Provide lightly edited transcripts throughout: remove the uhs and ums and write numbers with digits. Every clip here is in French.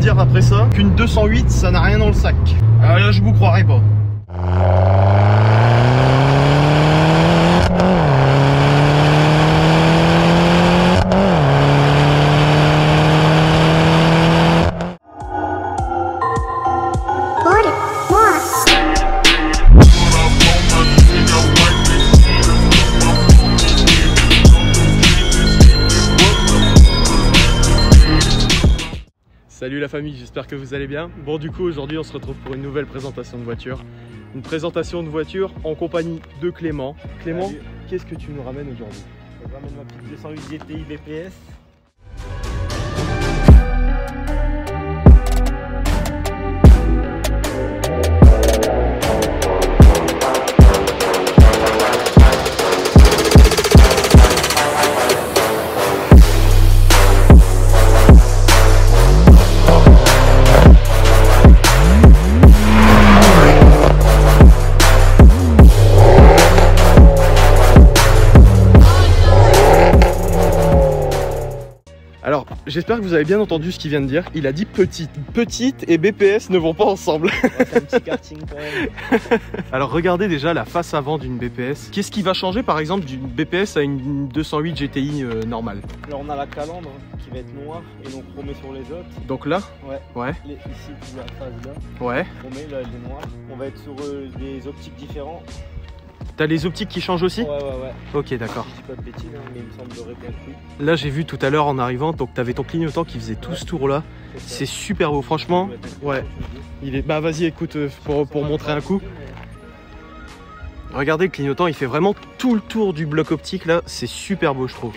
dire après ça qu'une 208 ça n'a rien dans le sac. Alors là je vous croirais pas. Salut la famille, j'espère que vous allez bien. Bon du coup aujourd'hui on se retrouve pour une nouvelle présentation de voiture. Une présentation de voiture en compagnie de Clément. Clément, qu'est-ce que tu nous ramènes aujourd'hui? Je ramène ma petite 208 GTI BPS. Alors, j'espère que vous avez bien entendu ce qu'il vient de dire. Il a dit petite. Petite et BPS ne vont pas ensemble. Ouais, c'est un petit karting quand même. Alors, regardez déjà la face avant d'une BPS. Qu'est-ce qui va changer par exemple d'une BPS à une 208 GTI normale? Alors on a la calandre qui va être noire et donc chromée sur les autres. Donc là? Ouais. Ouais. Ici, tu vois la phase là. Ouais. Chromée, là elle est noire. On va être sur des optiques différents. T'as les optiques qui changent aussi? Ouais. Ok, d'accord. Je dis pas de bêtises, hein, mais il me semblerait bien que oui. Là, j'ai vu tout à l'heure en arrivant, donc t'avais ton clignotant qui faisait tout ce tour là. C'est super beau, franchement. Ouais. Il est. Bah, vas-y, écoute, pour montrer un coup. Regardez le clignotant, il fait vraiment tout le tour du bloc optique là. C'est super beau, je trouve.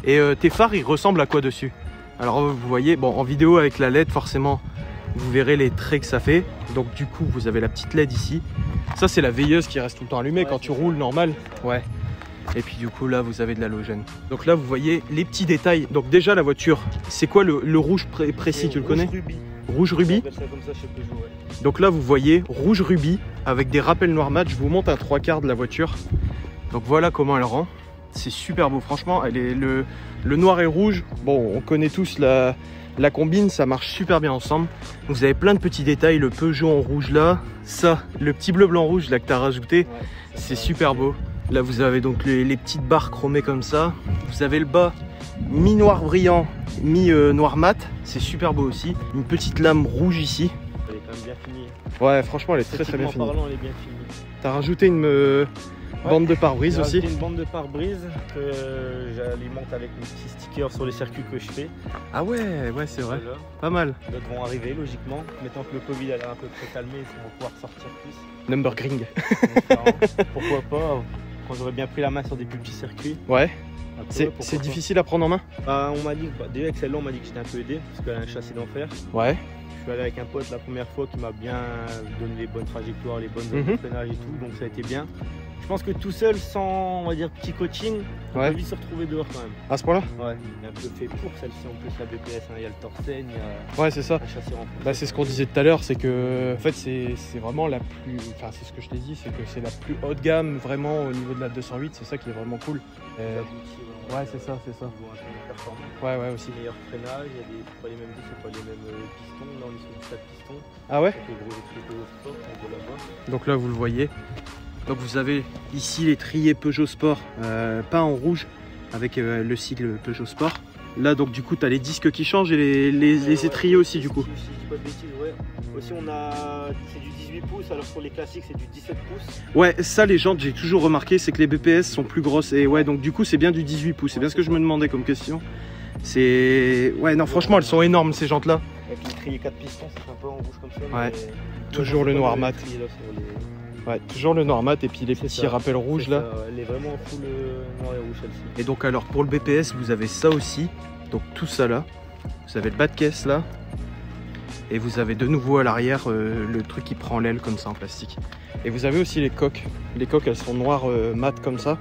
Et tes phares, ils ressemblent à quoi dessus? Alors, vous voyez, bon, en vidéo avec la LED, forcément, vous verrez les traits que ça fait. Donc, du coup, vous avez la petite LED ici. Ça, c'est la veilleuse qui reste tout le temps allumée quand tu roules normal. Ouais. Et puis du coup là vous avez de l'halogène. Donc là vous voyez les petits détails. Donc déjà la voiture, c'est quoi le rouge précis, tu le connais? Rubis. Rouge rubis. Ça comme ça chez Peugeot, ouais. Donc là vous voyez rouge rubis avec des rappels noir mat. Je vous montre un 3/4 de la voiture. Donc voilà comment elle rend. C'est super beau franchement. Elle est le noir et rouge. Bon on connaît tous la combine, ça marche super bien ensemble. Vous avez plein de petits détails. Le Peugeot en rouge là. Ça, le petit bleu blanc rouge là que tu as rajouté. Ouais, c'est super beau. Là vous avez donc les petites barres chromées comme ça. Vous avez le bas mi-noir brillant, mi-noir mat. C'est super beau aussi. Une petite lame rouge ici. Elle est quand même bien finie. Ouais franchement elle est très bien finie. Parlant, elle est bien finie. T'as rajouté une bande de pare-brise aussi. Une bande de pare-brise que j'alimente avec mes petits stickers sur les circuits que je fais. Ah ouais c'est vrai. Pas mal. D'autres vont arriver logiquement. Maintenant que le Covid a l'air un peu très calmé, on va pouvoir sortir plus. Nürburgring. Pourquoi pas, quand j'aurais bien pris la main sur des plus petits circuits. Ouais. C'est difficile à prendre en main? Bah, on m'a dit, déjà avec celle-là on m'a dit que j'étais un peu aidé parce qu'elle a un châssis d'enfer. Ouais. Je suis allé avec un pote la première fois qui m'a bien donné les bonnes trajectoires, les bonnes zones de freinage et tout, donc ça a été bien. Je pense que tout seul, sans on va dire petit coaching, on peut vite se retrouver dehors quand même. À ce point-là? Ouais, il est un peu fait pour celle-ci en plus la BPS, hein. Il y a le Torsen, il y a ouais, c'est ça. un châssis renforcé. Bah, c'est ce qu'on disait tout à l'heure, c'est que en fait c'est vraiment la plus, enfin c'est ce que je t'ai dit, c'est que c'est la plus haut de gamme vraiment au niveau de la 208, c'est ça qui est vraiment cool. Ouais, c'est ça. Ouais, aussi. Meilleur freinage, il y a pas les mêmes vis, c'est pas les mêmes pistons. Là, on est sur du 4 pistons. Ah ouais? Sport, donc là, vous le voyez. Donc vous avez ici les triers Peugeot Sport peints en rouge avec le sigle Peugeot Sport. Là, donc du coup, tu as les disques qui changent et les étriers aussi, du coup. Si je dis pas de bêtises, ouais. Aussi, c'est du 18 pouces, alors pour les classiques, c'est du 17 pouces. Ouais, ça, les jantes, j'ai toujours remarqué, c'est que les BPS sont plus grosses. Et ouais, donc du coup, c'est bien du 18 pouces. C'est bien ce que je me demandais comme question. C'est. Ouais, non, franchement, elles sont énormes, ces jantes-là. Et puis, le trier 4 pistons, c'est sympa en rouge comme ça. Ouais. Toujours le noir mat. Ouais, toujours le noir mat et puis les petits rappels rouges là. Elle est vraiment full noir et rouge celle-ci. Et donc alors pour le BPS vous avez ça aussi, donc tout ça là. Vous avez le bas de caisse là. Et vous avez de nouveau à l'arrière le truc qui prend l'aile comme ça en plastique. Et vous avez aussi les coques. Les coques elles sont noires mat comme ça.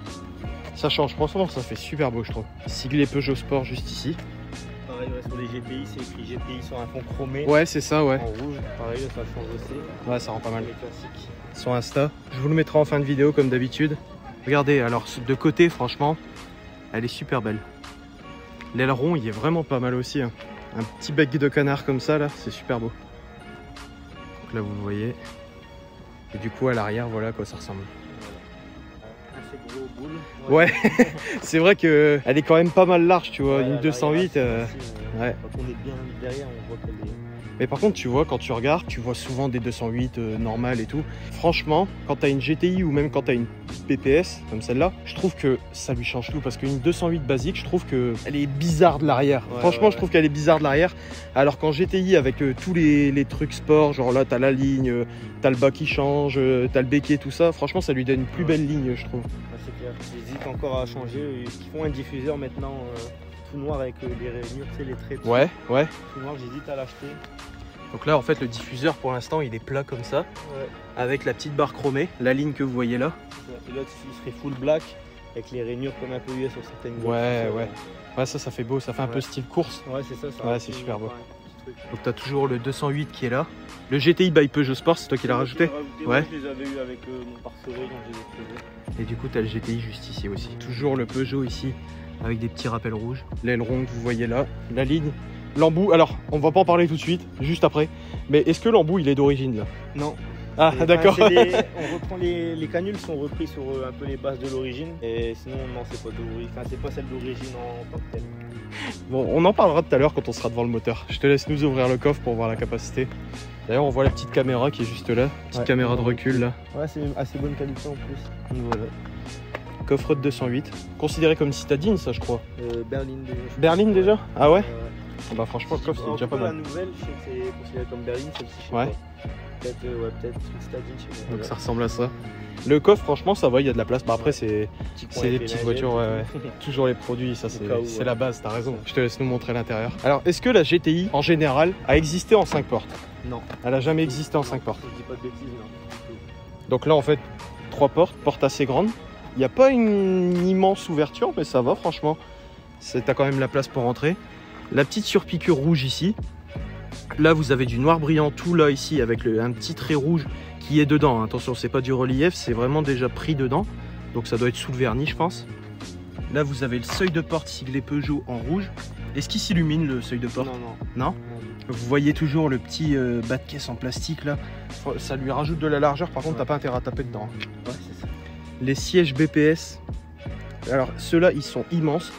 Ça change, franchement ça fait super beau je trouve. Siglé Peugeot Sport juste ici. Pareil ouais, sur les GTI c'est écrit GTI sur un fond chromé. Ouais c'est ça ouais. En rouge, pareil ça change aussi. Ouais ça rend pas mal. Les classiques. Sur Insta. Je vous le mettrai en fin de vidéo comme d'habitude. Regardez, alors de côté franchement, elle est super belle. L'aileron il est vraiment pas mal aussi. Hein. Un petit bec de canard comme ça là, c'est super beau. Donc là vous le voyez. Et du coup à l'arrière, voilà à quoi ça ressemble. Assez gros boule. Ouais, c'est vrai qu'elle est quand même pas mal large, tu vois. Une 208. Ouais. Quand on est bien derrière, on voit qu'elle est. Mais par contre, tu vois, quand tu regardes, tu vois souvent des 208 normales et tout. Franchement, quand tu as une GTI ou même quand tu as une PPS comme celle-là, je trouve que ça lui change tout. Parce qu'une 208 basique, je trouve qu'elle est bizarre de l'arrière. Ouais, franchement, je trouve qu'elle est bizarre de l'arrière. Alors qu'en GTI, avec tous les trucs sport, genre là, tu as la ligne, tu as le bas qui change, tu as le béquet, tout ça, franchement, ça lui donne une plus belle ligne, je trouve. Ouais, c'est clair. J'hésite encore à changer. Ils font un diffuseur maintenant. Tout noir avec les rainures, tu sais, les traits. Ouais. Tout noir, j'hésite à l'acheter. Donc là, en fait, le diffuseur, pour l'instant, il est plat comme ça, ouais. Avec la petite barre chromée, la ligne que vous voyez là. Et l'autre, il serait full black, avec les rainures comme un peu US sur certaines gouttes. Ouais, ça fait beau, ça fait un peu style course. Ouais, c'est ça. Ouais, c'est super beau. Donc tu as toujours le 208 qui est là. Le GTI by Peugeot Sport, c'est toi qui l'as rajouté? Ouais. Je les avais eu avec mon pare-soleil, donc je les ai posés. Et du coup, tu as le GTI juste ici aussi. Toujours le Peugeot ici, avec des petits rappels rouges. L'aileron que vous voyez là, la ligne. L'embout, alors on va pas en parler tout de suite, juste après. Mais est-ce que l'embout il est d'origine là? Non. Ah d'accord. On reprend les canules sont repris sur un peu les bases de l'origine. Et sinon non, c'est pas d'origine. Enfin, c'est pas celle d'origine en tant que telle. Bon, on en parlera tout à l'heure quand on sera devant le moteur. Je te laisse nous ouvrir le coffre pour voir la capacité. D'ailleurs on voit la petite caméra qui est juste là, petite caméra de recul là. Ouais, c'est assez bonne qualité en plus. Donc, voilà. Coffre de 208, considéré comme citadine ça je crois. Berline déjà. Berline déjà? Ah ouais? Bah franchement le coffre c'est déjà pas mal. La nouvelle, je sais que c'est considéré comme berline, celle-ci je sais pas. Peut-être une citadine, je sais pas. Donc ça ressemble à ça. Le coffre franchement ça va, il y a de la place. Bah après c'est des petites voitures, ouais. Toujours les produits, ça c'est la base, t'as raison. Je te laisse nous montrer l'intérieur. Alors est-ce que la GTI en général a existé en 5 portes? Non. Elle a jamais existé en 5 portes. Je dis pas de bêtises, non. Donc là en fait 3 portes, porte assez grande. Il n'y a pas une immense ouverture mais ça va franchement. T'as quand même la place pour rentrer. La petite surpiqûre rouge ici. Là vous avez du noir brillant tout là ici avec un petit trait rouge qui est dedans. Attention, c'est pas du relief, c'est vraiment déjà pris dedans. Donc ça doit être sous le vernis je pense. Là vous avez le seuil de porte siglé Peugeot en rouge. Est-ce qu'il s'illumine le seuil de porte? Non. Vous voyez toujours le petit bas de caisse en plastique là. Ça lui rajoute de la largeur, par contre t'as pas intérêt à taper dedans. Ouais, c'est ça. Les sièges BPS. Alors ceux-là ils sont immenses.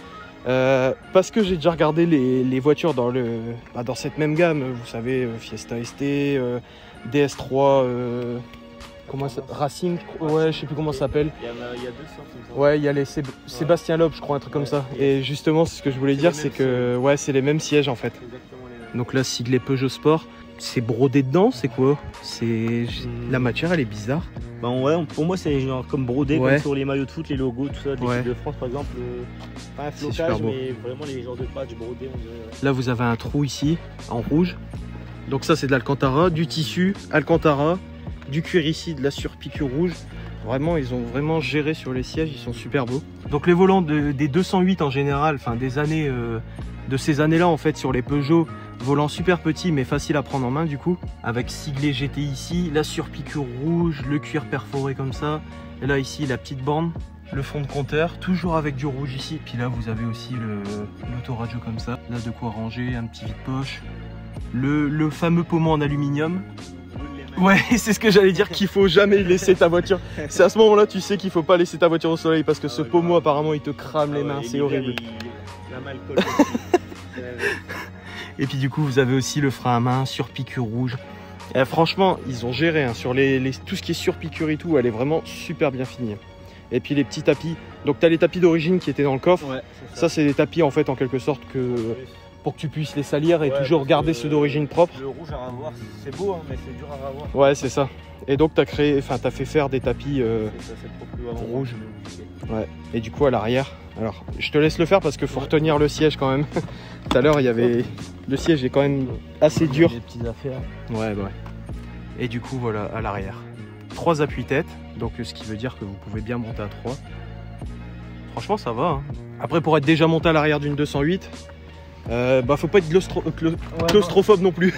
Parce que j'ai déjà regardé les voitures dans cette même gamme, vous savez, Fiesta ST, DS3, comment ça, Racing, ouais, je sais plus comment ça s'appelle. Il y a 2 sortes. Ouais, il y a les Sébastien Loeb, je crois, un truc comme ça. Et justement, ce que je voulais dire, c'est que ouais, c'est les mêmes sièges en fait. Donc là, siglé Peugeot Sport, c'est brodé dedans, c'est quoi? La matière, elle est bizarre. Bah ouais, pour moi c'est genre comme brodé, comme sur les maillots de foot, les logos, tout ça, de l'équipe de France par exemple. Pas un flocage, mais vraiment les genres de patch brodés, on dirait. Ouais. Là vous avez un trou ici, en rouge. Donc ça c'est de l'Alcantara, du tissu, Alcantara, du cuir ici, de la surpiqûre rouge. Vraiment, ils ont vraiment géré sur les sièges, ils sont super beaux. Donc les volants des 208 en général, enfin des années, de ces années-là en fait sur les Peugeot, volant super petit mais facile à prendre en main du coup, avec siglé GT ici, la surpiqûre rouge, le cuir perforé comme ça, et là ici la petite borne, le fond de compteur, toujours avec du rouge ici, puis là vous avez aussi l'autoradio comme ça, là de quoi ranger, un petit vide-poche, le fameux pommeau en aluminium. Ouais, c'est ce que j'allais dire, qu'il faut jamais laisser ta voiture. C'est à ce moment-là tu sais qu'il faut pas laisser ta voiture au soleil parce que ce pommeau apparemment il te crame les mains, c'est horrible. La mal Et puis du coup vous avez aussi le frein à main sur piqûre rouge. Et franchement ils ont géré hein, sur tout ce qui est sur piqûre et tout, elle est vraiment super bien finie. Et puis les petits tapis, donc tu as les tapis d'origine qui étaient dans le coffre. Ouais, ça c'est des tapis en fait en quelque sorte pour que tu puisses les salir et toujours garder ceux d'origine propre. Le rouge à ravoir, c'est beau hein, mais c'est dur à ravoir. Ouais c'est ça. Et donc tu as fait faire des tapis rouges. Ouais. Et du coup à l'arrière, alors je te laisse le faire parce qu'il faut retenir le siège quand même. Tout à l'heure il y avait le siège est quand même assez dur. Des petites affaires. Ouais. Et du coup voilà à l'arrière 3 appuis-têtes, donc ce qui veut dire que vous pouvez bien monter à 3. Franchement ça va hein. Après pour être déjà monté à l'arrière d'une 208, faut pas être claustrophobe non plus.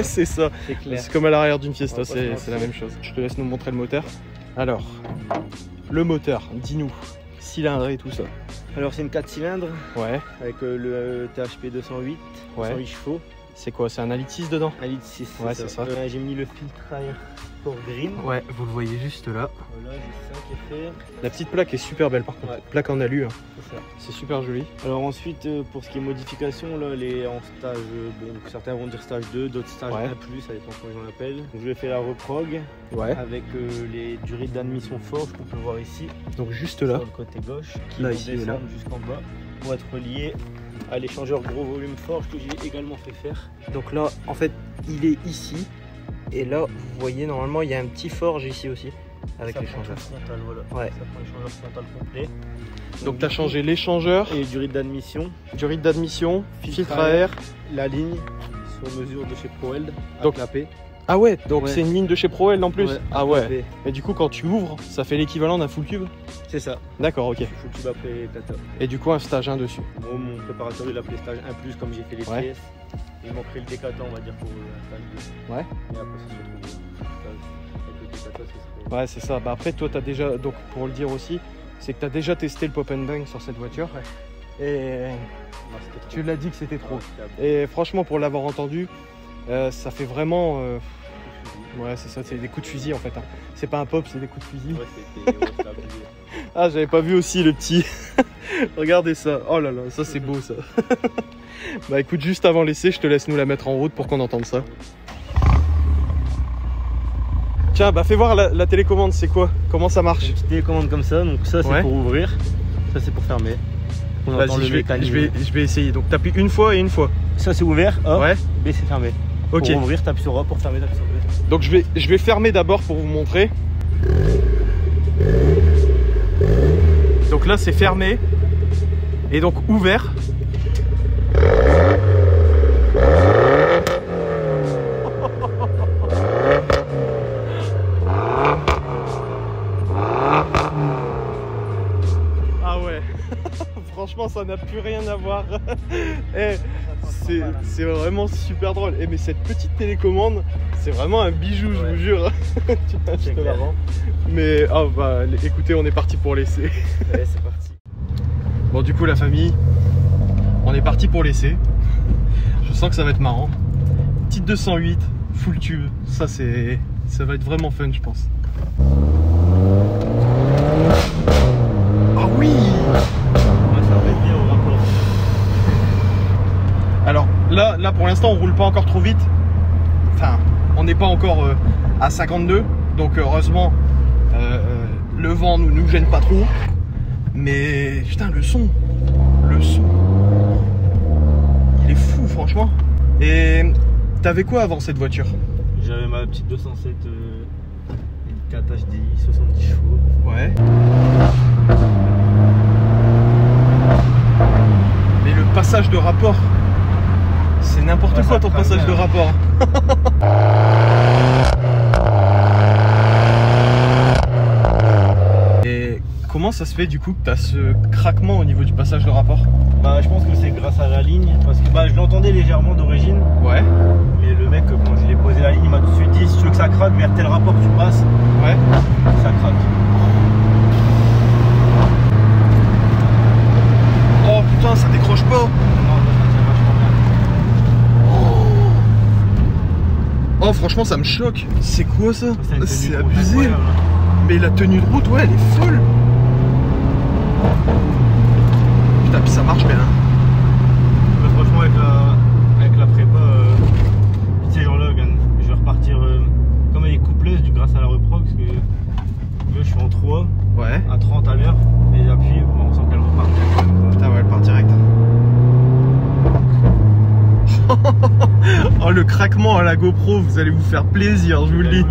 C'est ça, c'est comme à l'arrière d'une Fiesta, c'est la même chose. Je te laisse nous montrer le moteur. Alors, le moteur, dis-nous, cylindré et tout ça. Alors c'est une 4 cylindres Ouais. avec le THP 208, 208 chevaux. C'est quoi? C'est un 1,6 dedans? 1,6 litre. Ouais, c'est ça. J'ai mis le filtre air Sport Green. Ouais, vous le voyez juste là. Voilà, j'ai ça qui est fait. La petite plaque est super belle par contre. Ouais. Plaque en alu, hein. C'est ça. C'est super joli. Alors ensuite, pour ce qui est modification, là, elle est en stage, bon, certains vont dire stage 2, d'autres stage 1+, ça dépend comment j'en appelle. Donc je vais faire la reprog avec les durées d'admission forge qu'on peut voir ici. Donc juste là. Sur le côté gauche, qui là, vont ici et là. descendre jusqu'en bas pour être relié à l'échangeur gros volume forge que j'ai également fait faire. Donc là, en fait, il est ici. Et là, vous voyez, normalement, il y a un petit forge ici aussi. Avec l'échangeur. Frontal, voilà. Ouais. Ça prend l'échangeur frontal complet. Donc tu as changé l'échangeur, Et durée d'admission, durée d'admission, filtre à air. la ligne sur mesure de chez ProWeld à Donc, clapper. Ah ouais, donc Ouais. c'est une ligne de chez ProWeld en plus. Ouais, ah ouais. clapper. Et du coup, quand tu ouvres, ça fait l'équivalent d'un full tube. C'est ça. D'accord, ok. Je fous le tube après kata. Et du coup, un stage 1 dessus. Moi, mon préparateur il appelait stage 1+, comme j'ai fait les Ouais. pièces. Il manquerait le décata, on va dire, pour un stage 2. Ouais. Et après, ça se retrouve. Avec le décata, ce serait. Ouais, c'est ça. Bah après, toi, tu as déjà, donc pour le dire aussi, c'est que tu as déjà testé le pop and bang sur cette voiture. Ouais. Et Non, c'était trop. tu l'as dit que c'était trop. Ouais, c'était Et franchement, pour l'avoir entendu, ça fait vraiment. abusé. Ouais, c'est ça, c'est des coups de fusil en fait. Hein. C'est pas un pop, c'est des coups de fusil. Ouais, c'était abusé. Ah, j'avais pas vu aussi le petit. Regardez ça. Oh là là, ça c'est beau ça. Bah écoute, juste avant l'essai, je te laisse nous la mettre en route pour qu'on entende ça. Tiens, bah fais voir la télécommande, c'est quoi? Comment ça marche? Une petite télécommande comme ça, donc ça c'est Ouais. pour ouvrir, ça c'est pour fermer. On entend Vas-y, le je mécanisme. vais essayer. Donc t'appuies une fois et une fois. Ça c'est ouvert, A, Ouais. B c'est fermé. Ok. Pour ouvrir, t'appuies sur A, pour fermer, t'appuies sur B. Donc je vais fermer d'abord pour vous montrer. Donc là c'est fermé. Et donc ouvert. Ah ouais. Franchement ça n'a plus rien à voir. Eh, c'est vraiment super drôle. Eh, mais cette petite télécommande, c'est vraiment un bijou, je vous jure. Tu vois, je te la rends. Mais ah bah écoutez, on est parti pour l'essai. Allez, c'est parti. Bon, du coup la famille, on est parti pour l'essai. Je sens que ça va être marrant. Petite 208, full tube, ça va être vraiment fun, je pense. Ah oui. Ouais, ça va être bien au rapport. Alors là pour l'instant on roule pas encore trop vite. Enfin, on n'est pas encore à 52, donc heureusement le vent nous gêne pas trop. Mais putain, le son, il est fou franchement. Et t'avais quoi avant cette voiture? J'avais ma petite 207 une 4 HDI, 70 chevaux. Ouais. Mais le passage de rapport, c'est n'importe Ouais, quoi ça ton craque passage bien. de rapport. Et comment ça se fait du coup que tu as ce craquement au niveau du passage de rapport? Bah je pense que c'est grâce à la ligne, parce que bah, je l'entendais légèrement d'origine, Ouais. mais le mec quand je l'ai posé la ligne il m'a tout de suite dit si tu veux que ça craque vers tel rapport tu passes, Ouais. ça craque. Oh putain, ça décroche pas. Non, ça tient vachement bien. Oh franchement ça me choque. C'est quoi ça? C'est une tenue C'est de route abusé. incroyable. Mais la tenue de route, ouais, elle est folle. Putain, puis ça marche bien. Mais franchement avec la prépa, tu sais genre là je vais repartir comme elle est coupleuse grâce à la reprog, parce que là, je suis en 3 Ouais. à 30 à l'heure et j'appuie, bon, on sent qu'elle repart bien. Putain, ouais, elle part direct. Oh, le craquement à la GoPro, vous allez vous faire plaisir, je vous le dis.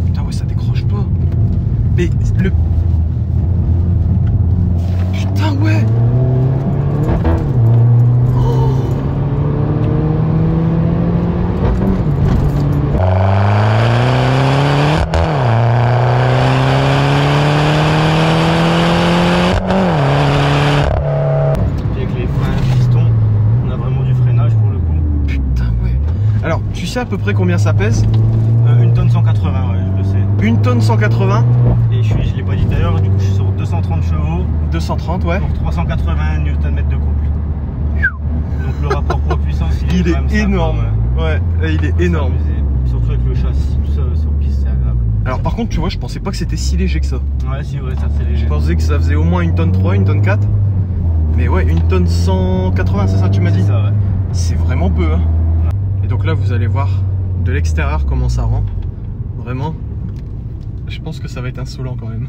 Putain, ouais, ça décroche pas. Mais le... Putain, ouais. Avec les freins pistons, on a vraiment du freinage pour le coup. Putain, ouais. Alors, tu sais à peu près combien ça pèse? 1 tonne 180. 1 tonne 180. Et je l'ai pas dit tout à l'heure, du coup je suis sur 230 chevaux. 230, ouais. Pour 380 Nm de couple. Donc le rapport poids-puissance, il est énorme. Ouais, il est énorme. Surtout avec le châssis, tout ça sur piste, c'est agréable. Alors par contre, tu vois, je pensais pas que c'était si léger que ça. Ouais, si, ouais, ça c'est léger. Je pensais que ça faisait au moins 1 tonne 3, 1 tonne 4. Mais ouais, 1 tonne 180, c'est ça que tu m'as dit? C'est ça, ouais. C'est vraiment peu, hein. Et donc là, vous allez voir de l'extérieur comment ça rend. Vraiment, je pense que ça va être insolent quand même.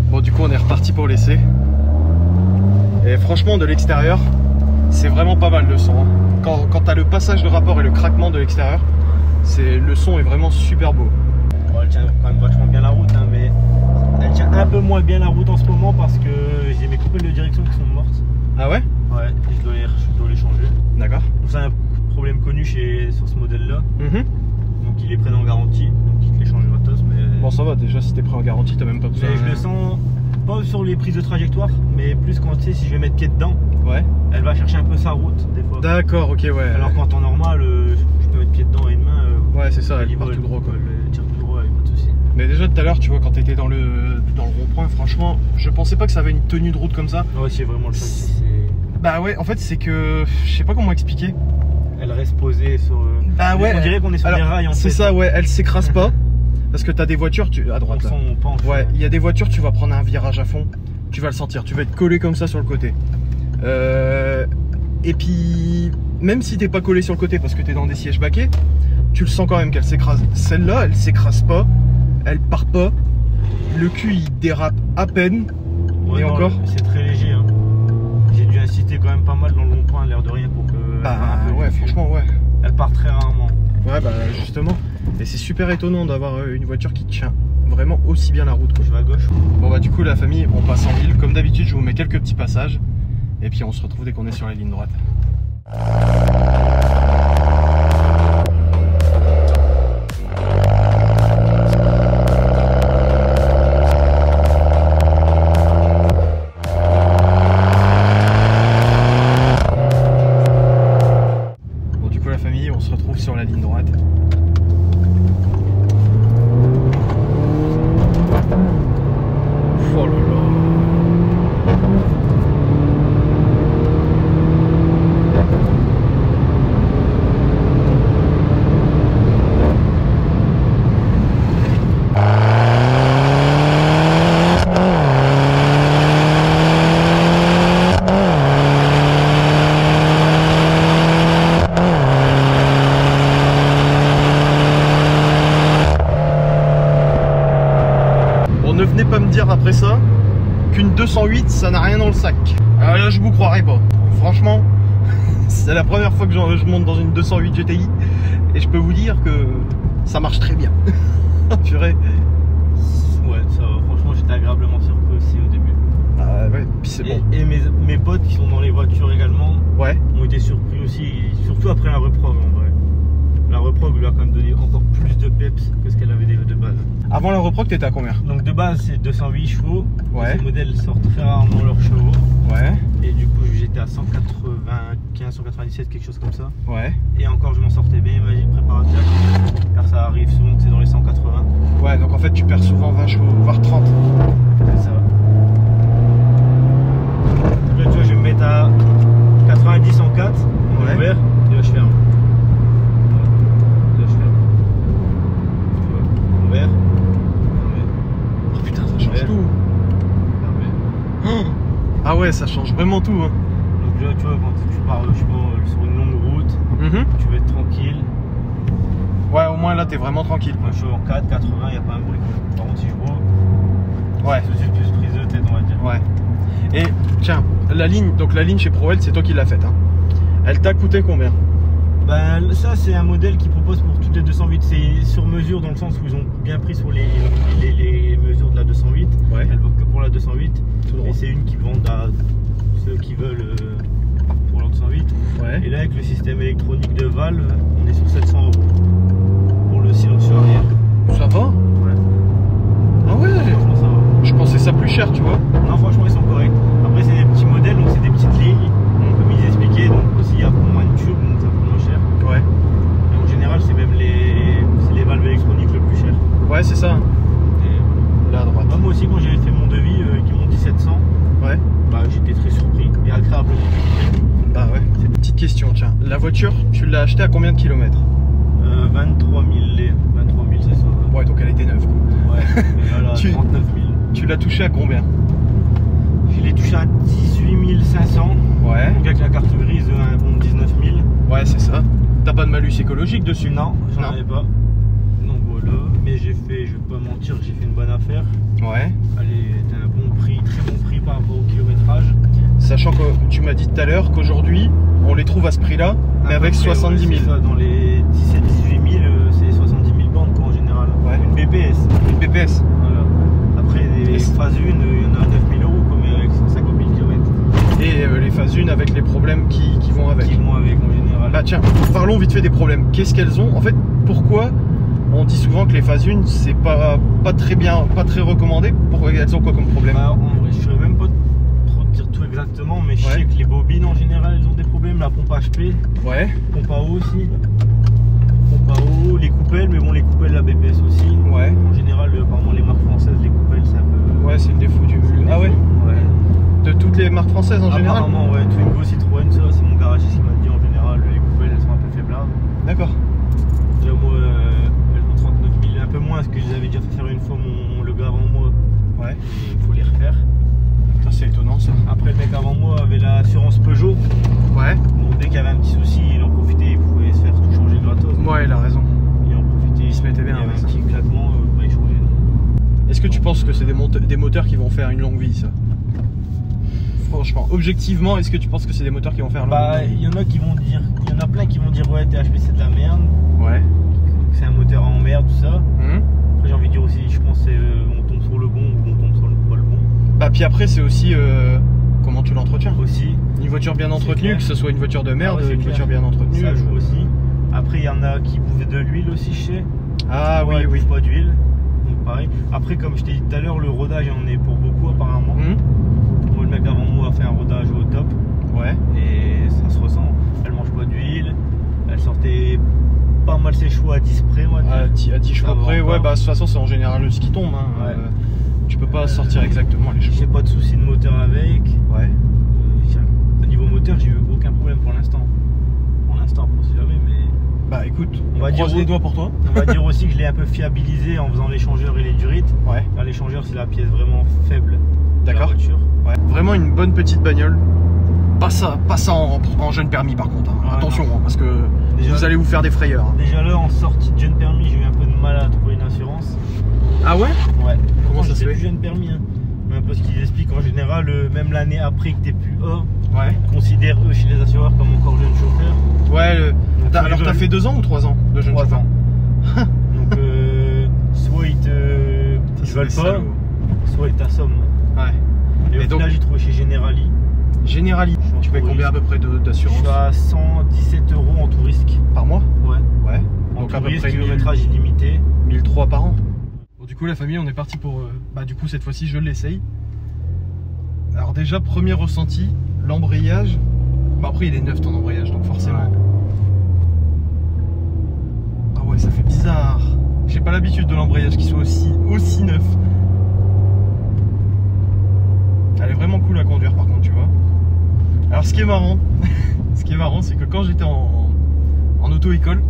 Bon, du coup on est reparti pour l'essai. Et franchement, de l'extérieur, c'est vraiment pas mal le son, hein. Quand t'as le passage de rapport et le craquement de l'extérieur, le son est vraiment super beau. Bon, elle tient quand même vachement bien la route, hein, mais elle tient un peu moins bien la route en ce moment parce que j'ai mes coupelles de direction qui sont mortes. Ah ouais? Ouais, et je dois les changer. D'accord. Donc c'est un problème connu sur ce modèle là. Donc il est prêt en garantie, donc il te les change gratos. Mais... Bon, ça va, déjà si t'es prêt en garantie, t'as même pas besoin. Mais je le sens pas sur les prises de trajectoire, mais plus quand tu sais, si je vais mettre pied dedans, ouais, elle va chercher un peu sa route des fois. D'accord, ok, ouais. Alors qu'en temps normal, je peux mettre pied dedans et une main. Ouais, c'est ça, elle part tout droit quoi. Elle tire tout droit, pas de soucis. Mais déjà tout à l'heure, tu vois, quand t'étais dans le rond-point, franchement, je pensais pas que ça avait une tenue de route comme ça. Ouais, c'est vraiment le châssis. Bah ouais, en fait, c'est que je sais pas comment expliquer. Elle reste posée sur. Bah ouais. On dirait qu'on est sur des rails en fait. C'est ça, ouais, elle s'écrase pas. Parce que t'as des voitures, à droite là. On penche. Ouais, il y a des voitures, tu vas prendre un virage à fond, tu vas le sentir, tu vas être collé comme ça sur le côté. Et puis, même si t'es pas collé sur le côté parce que t'es dans des sièges baquets, tu le sens quand même qu'elle s'écrase. Celle-là, elle s'écrase pas, elle part pas, le cul il dérape à peine. Ouais, et non, encore. C'est très léger. Hein. J'ai dû insister quand même pas mal dans le rond-point, l'air de rien, pour que. Bah ouais, franchement, ouais. Elle part très rarement. Ouais, bah justement. Et c'est super étonnant d'avoir une voiture qui tient vraiment aussi bien la route, quoi. Je vais à gauche. Bon bah du coup la famille, on passe en ville. Comme d'habitude, je vous mets quelques petits passages. Et puis on se retrouve dès qu'on est sur la ligne droite. Bon du coup la famille, on se retrouve sur la ligne droite. Oh là là. Ne venez pas me dire après ça qu'une 208 ça n'a rien dans le sac. Alors là je vous croirais pas. Franchement, c'est la première fois que je monte dans une 208 GTI et je peux vous dire que ça marche très bien. Purée. Ouais, ça va. Franchement, j'étais agréablement surpris aussi au début. Ah ouais, puis c'est bon. Et mes potes qui sont dans les voitures également, ouais, ont été surpris aussi, surtout après la reprog en vrai. La reprog lui a quand même donné encore plus de peps que ce qu'elle avait déjà de base. Avant la reprog, t'étais à combien? Donc de base c'est 208 chevaux. Ouais. Ces modèles sortent très rarement leurs chevaux. Ouais. Et du coup j'étais à 195, 197, quelque chose comme ça. Ouais. Et encore je m'en sortais bien, imagine préparateur. Car ça arrive souvent que c'est dans les 180. Ouais, donc en fait tu perds souvent 20 chevaux, voire 30. C'est ça. Donc là tu vois je vais me mettre à 90 en 4, en ouvert, et là je ferme. Oh putain, ça change tout. Ah ouais, ça change vraiment tout. Hein. Donc là, tu vois, quand tu pars sur une longue route, tu vas être tranquille. Ouais, au moins là, t'es vraiment tranquille. Moi, je suis en 4, 80, il n'y a pas un bruit. Par contre, si je roule, ouais, c'est tout de suite plus prise de tête, on va dire. Ouais. Et tiens, la ligne chez ProWeld, c'est toi qui l'as faite. Hein. Elle t'a coûté combien? Ben, ça, c'est un modèle qui propose pour toutes de 208, c'est sur mesure dans le sens où ils ont bien pris sur les mesures de la 208. Ouais. Elle vaut que pour la 208. Et c'est une qui vendent à ceux qui veulent pour la 208. Ouais. Et là, avec le système électronique de valve, on est sur 700 € pour le silencieux arrière. Ça va? Ouais. Ah ouais. Franchement, ça va. Je pensais ça plus cher, tu vois. Non, franchement, ils sont corrects. Après, c'est des petits modèles, donc c'est des petites lignes, comme ils expliquaient. Donc aussi, il y a moins de tubes, donc ça coûte moins cher. Ouais. Et en général, c'est même les valves électroniques le plus cher. Ouais, c'est ça. Et là à droite. moi aussi, quand j'avais fait mon devis, qui m'ont dit 700, ouais. Bah, j'étais très surpris et agréablement surpris. Bah ouais. C'est une petite question, tiens. La voiture, tu l'as achetée à combien de kilomètres? 23 000, c'est ça. Ouais, donc elle était neuve, quoi. Ouais, et là, 39 000. Tu l'as touché à combien? Je l'ai touché à 18 500. Ouais. Donc avec la carte grise, un bon 19 000. Ouais, c'est ça. T'as pas de malus écologique dessus? Non, j'en avais pas. Donc voilà, mais j'ai fait, je vais pas mentir, j'ai fait une bonne affaire. Ouais. Allez, c'était un bon prix, très bon prix par rapport au kilométrage. Sachant que tu m'as dit tout à l'heure qu'aujourd'hui, on les trouve à ce prix-là, mais avec 70 000. Ouais, ça, dans les 17-18 000, c'est 70 000 bandes quoi, en général. Ouais. Une BPS. Une BPS. Voilà. Après, les phases 1, il y en a à 9 000 € comme avec 150 000 km. Et les phases 1 avec les problèmes qui vont avec. Qui vont avec en général. Bah tiens, parlons vite fait des problèmes. Qu'est-ce qu'elles ont? En fait, pourquoi on dit souvent que les phases 1, c'est pas très bien, pas très recommandé? Pourquoi elles ont quoi comme problème? Bah, en vrai, je ne saurais même pas trop te dire tout exactement, mais je sais que les bobines en général, elles ont des problèmes. La pompe HP, ouais. Pompe à eau aussi. Pompe à eau, les coupelles, mais bon, les coupelles, la BPS aussi. Ouais. En général, apparemment, les marques françaises, les coupelles, c'est un peu. Ouais, c'est le défaut du. Ah ouais? Ouais. De toutes les marques françaises en général? Apparemment, ouais. Twingo, Citroën, ça, c'est mon garagiste qui m'a dit en général, les coupelles, elles sont un peu faiblardes. D'accord. Déjà, moi, elles ont 39 000, un peu moins, parce que je les avais déjà fait faire une fois le gars avant moi. Ouais. Et il faut les refaire. Ça, c'est étonnant ça. Après, le mec avant moi avait l'assurance Peugeot. Ouais. Donc, dès qu'il y avait un petit souci, il en profitait, il pouvait se faire tout changer gratos. Ouais, il a raison. Il en profitait, il se mettait bien. Il y avait avec un ça. petit claquement, il changeait. Est-ce que tu penses que c'est des moteurs qui vont faire une longue vie, ça? Franchement, objectivement, est-ce que tu penses que c'est des moteurs qui vont faire une longue vie? Il y en a qui vont dire, il y en a plein qui vont dire ouais, THP c'est de la merde. Ouais. C'est un moteur en merde, tout ça. Mmh. Après, j'ai envie de dire aussi, je pense que on tombe sur le bon ou on tombe sur le pas le bon. Bah, puis après, c'est aussi comment tu l'entretiens. Aussi. Une voiture bien entretenue, que ce soit une voiture de merde, ouais, une voiture bien entretenue. Ça joue aussi. Après, il y en a qui bouffent de l'huile aussi, je sais. Ah ouais, oui, oui. Pas d'huile. Donc pareil. Après, comme je t'ai dit tout à l'heure, le rodage, il en est pour beaucoup apparemment. Moi, le mec avant moi a fait un rodage au top. Ouais. Et ça se ressent. Elle mange pas d'huile. Elle sortait pas mal ses chevaux à 10 près, moi. À 10 chevaux près, ouais, bah de toute façon, c'est en général ce qui tombe. Hein. Ouais. Tu peux pas sortir exactement les chevaux. J'ai pas de soucis de moteur avec. Ouais. Au niveau moteur, j'ai eu aucun problème pour l'instant. Pour l'instant, on sait jamais, mais. Bah écoute, on va croise dire les doigts pour toi. On va dire aussi que je l'ai un peu fiabilisé en faisant l'échangeur et les durites. Ouais. L'échangeur, c'est la pièce vraiment faible. D'accord. Ouais. Vraiment une bonne petite bagnole. Pas ça en jeune permis par contre. Hein. Ouais, attention, hein, parce que déjà, vous allez vous faire des frayeurs. Hein. Déjà là, en sortie de jeune permis, j'ai eu un peu de mal à trouver une assurance. Ah ouais? Ouais. Comment ça se fait? plus jeune permis. Hein. Même parce qu'ils expliquent en général, même l'année après que t'es plus A, ouais. considère eux chez les assureurs comme encore jeune chauffeur. Ouais. Alors t'as fait 2 ans ou 3 ans de jeune 3 chauffeur? ans. Donc soit ils veulent pas, soit ils t'assomment. Ouais. Et au final, j'ai trouvé chez Generali. Generali, tu payes combien à peu près d'assurance? Je suis à 117 € en tout risque. Par mois? Ouais. Ouais. Donc à peu près kilométrage illimité. 1003 par an. Bon, du coup la famille, on est parti pour... bah du coup cette fois-ci je l'essaye. Alors déjà, premier ressenti, l'embrayage. Bah après il est neuf ton embrayage, donc forcément. Ouais. Ah ouais, ça fait bizarre. J'ai pas l'habitude de l'embrayage qui soit aussi neuf. Elle est vraiment cool à conduire par contre, tu vois. Alors ce qui est marrant, c'est que quand j'étais en auto-école,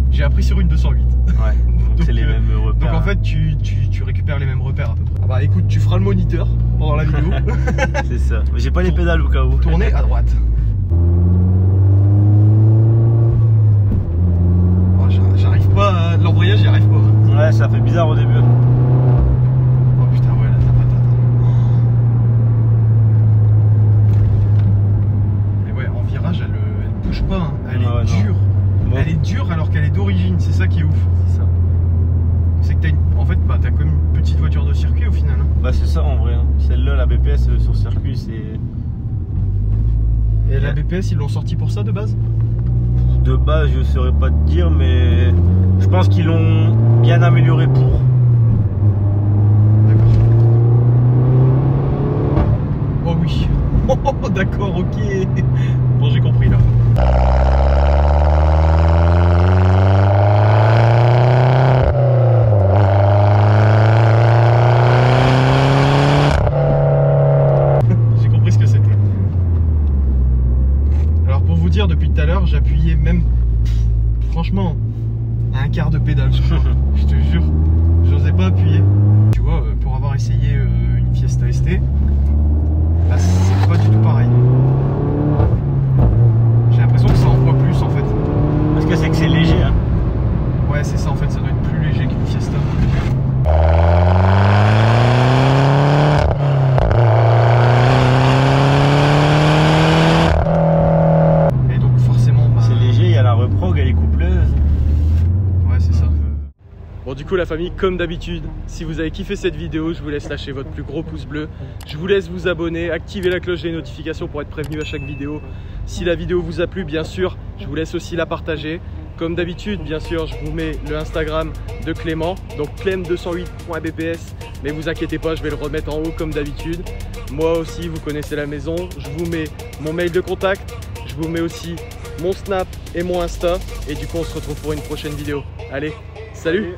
j'ai appris sur une 208. Ouais, donc c'est les mêmes repères. Donc en fait, tu récupères les mêmes repères à peu près. Ah bah écoute, tu feras le moniteur pendant la vidéo. C'est ça. J'ai pas les pédales au cas où. Tournez à droite. Oh, j'arrive pas à... L'embrayage, j'y arrive pas. Ouais, ça fait bizarre au début. Oh putain, ouais, là, t'as patate. Et ouais, en virage, elle bouge pas. Hein. Elle est dure. Bon. Elle est dure alors qu'elle est d'origine, c'est ça qui est ouf. C'est ça. C'est que en fait, bah, t'as comme une petite voiture de circuit au final. Hein. Bah c'est ça en vrai. Hein. Celle-là, la BPS sur circuit, c'est... Et la BPS, ils l'ont sorti pour ça de base? De base, je saurais pas te dire, mais je pense qu'ils l'ont bien amélioré pour. D'accord. Oh oui. Oh d'accord, ok. Bon, j'ai compris là. J'ai compris ce que c'était. Alors pour vous dire, depuis tout à l'heure, j'appuyais même, franchement, à un quart de pédale, je crois. Je te jure, j'osais pas appuyer. Tu vois, pour avoir essayé une Fiesta ST, bah, c'est pas du tout pareil. J'ai l'impression que ça envoie plus en fait. Parce que c'est léger, hein. Ouais, c'est ça en fait, ça doit être plus léger qu'une Fiesta. Et donc forcément, bah... c'est léger, il y a la reprog, elle est coupleuse. Ouais, c'est ça. Bon, du coup la famille, comme d'habitude, si vous avez kiffé cette vidéo, je vous laisse lâcher votre plus gros pouce bleu. Je vous laisse vous abonner, activer la cloche des notifications pour être prévenu à chaque vidéo. Si la vidéo vous a plu, bien sûr, je vous laisse aussi la partager. Comme d'habitude, bien sûr, je vous mets le Instagram de Clément, donc clem208.bps. Mais vous inquiétez pas, je vais le remettre en haut comme d'habitude. Moi aussi, vous connaissez la maison. Je vous mets mon mail de contact. Je vous mets aussi mon Snap et mon Insta. Et du coup, on se retrouve pour une prochaine vidéo. Allez, salut!